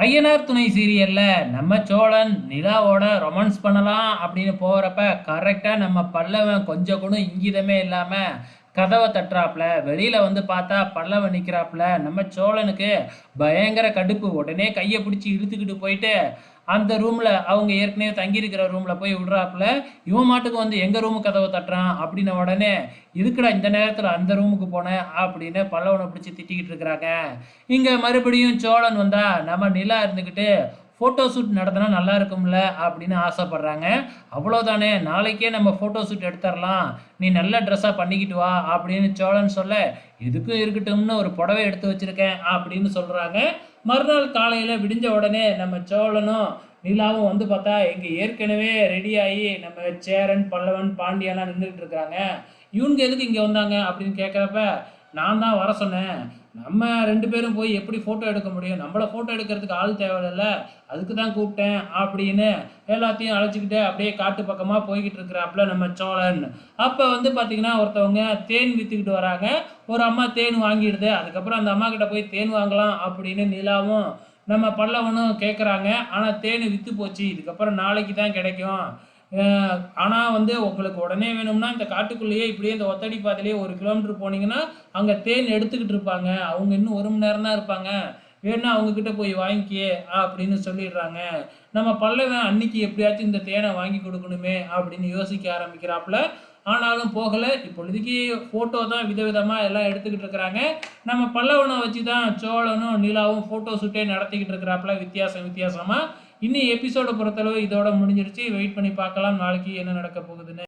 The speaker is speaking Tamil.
ஐயனார் துணை சீரியல்ல நம்ம சோழன் நிலாவோட ரொமான்ஸ் பண்ணலாம் அப்படின்னு போகிறப்ப கரெக்டாக நம்ம பல்லவன் கொஞ்சம் கூட இங்கிதமே இல்லாமல் கதவை தட்டுறாப்புல வெளியில் வந்து பார்த்தா பல்லவன் நிற்கிறாப்புல நம்ம சோழனுக்கு பயங்கர கடுப்பு. உடனே கையை பிடிச்சி இழுத்துக்கிட்டு போயிட்டு அந்த ரூமில் அவங்க ஏற்கனவே தங்கியிருக்கிற ரூமில் போய் விடுறாப்புல. இவன் மாட்டுக்கு வந்து எங்கள் ரூமு கதவை தட்டுறான் அப்படின்ன உடனே இதுக்குடா இந்த நேரத்தில் அந்த ரூமுக்கு போனேன் அப்படின்னு பல்லவனை பிடிச்சி திட்டிக்கிட்டு இருக்கிறாங்க. இங்கே மறுபடியும் சோழன் வந்தா நம்ம நிலா இருந்துக்கிட்டு ஃபோட்டோ ஷூட் நடத்தினா நல்லா இருக்கும்ல அப்படின்னு ஆசைப்படுறாங்க. அவ்வளோதானே, நாளைக்கே நம்ம ஃபோட்டோ ஷூட் எடுத்துடலாம், நீ நல்ல ட்ரெஸ்ஸாக பண்ணிக்கிட்டு வா அப்படின்னு சோழன் சொல்ல, இதுக்கும் இருக்கட்டும்னு ஒரு புடவை எடுத்து வச்சிருக்கேன் அப்படின்னு சொல்கிறாங்க. மறுநாள் காலையில் விடிஞ்ச உடனே நம்ம சோழனும் நிலாவும் வந்து பார்த்தா இங்கே ஏற்கனவே ரெடியாகி நம்ம சேரன் பல்லவன் பாண்டியெல்லாம் நின்றுக்கிட்டு இருக்கிறாங்க. இவங்க எதுக்கு இங்கே வந்தாங்க அப்படின்னு கேட்குறப்ப, நான் தான் வர சொன்னேன், நம்ம ரெண்டு பேரும் போய் எப்படி ஃபோட்டோ எடுக்க முடியும், நம்மளை ஃபோட்டோ எடுக்கிறதுக்கு ஆள் தேவையில்ல, அதுக்கு தான் கூப்பிட்டேன் அப்படின்னு எல்லாத்தையும் அழைச்சிக்கிட்டு அப்படியே காட்டு பக்கமாக போய்கிட்டு இருக்கிறாப்புல நம்ம சோழன். அப்போ வந்து பார்த்திங்கன்னா ஒருத்தவங்க தேன் விற்றுக்கிட்டு வராங்க. ஒரு அம்மா தேன் வாங்கிடுது. அதுக்கப்புறம் அந்த அம்மா கிட்ட போய் தேன் வாங்கலாம் அப்படின்னு நிலாவும் நம்ம பல்லவனும் கேட்குறாங்க. ஆனால் தேன் விற்று போச்சு, இதுக்கப்புறம் நாளைக்கு தான் கிடைக்கும். ஆனால் வந்து உங்களுக்கு உடனே வேணும்னா இந்த காட்டுக்குள்ளேயே இப்படியே இந்த ஒத்தடி பாதையிலேயே 1 கிலோமீட்டர் போனீங்கன்னா அங்கே தேன் எடுத்துக்கிட்டு இருப்பாங்க, அவங்க இன்னும் 1 மணி நேரம் தான் இருப்பாங்க, வேணா அவங்கக்கிட்ட போய் வாங்கிக்கியே அப்படின்னு சொல்லிடுறாங்க. நம்ம பல்லவன் அன்னைக்கு எப்படியாச்சும் இந்த தேனை வாங்கி கொடுக்கணுமே அப்படின்னு யோசிக்க ஆரம்பிக்கிறாப்புல. ஆனாலும் போகலை. இப்பொழுதுக்கு ஃபோட்டோ தான் விதவிதமாக எல்லாம் எடுத்துக்கிட்டு இருக்கிறாங்க. நம்ம பல்லவனை வச்சு தான் சோழனும் நிலாவும் ஃபோட்டோ ஷூட்டே நடத்திக்கிட்டு இருக்கிறாப்புல வித்தியாசமாக. இன்னும் எபிசோடை பொறுத்தளவு இதோட முடிஞ்சிருச்சு. வெயிட் பண்ணி பார்க்கலாம் நாளைக்கு என்ன நடக்க போகுதுன்னு.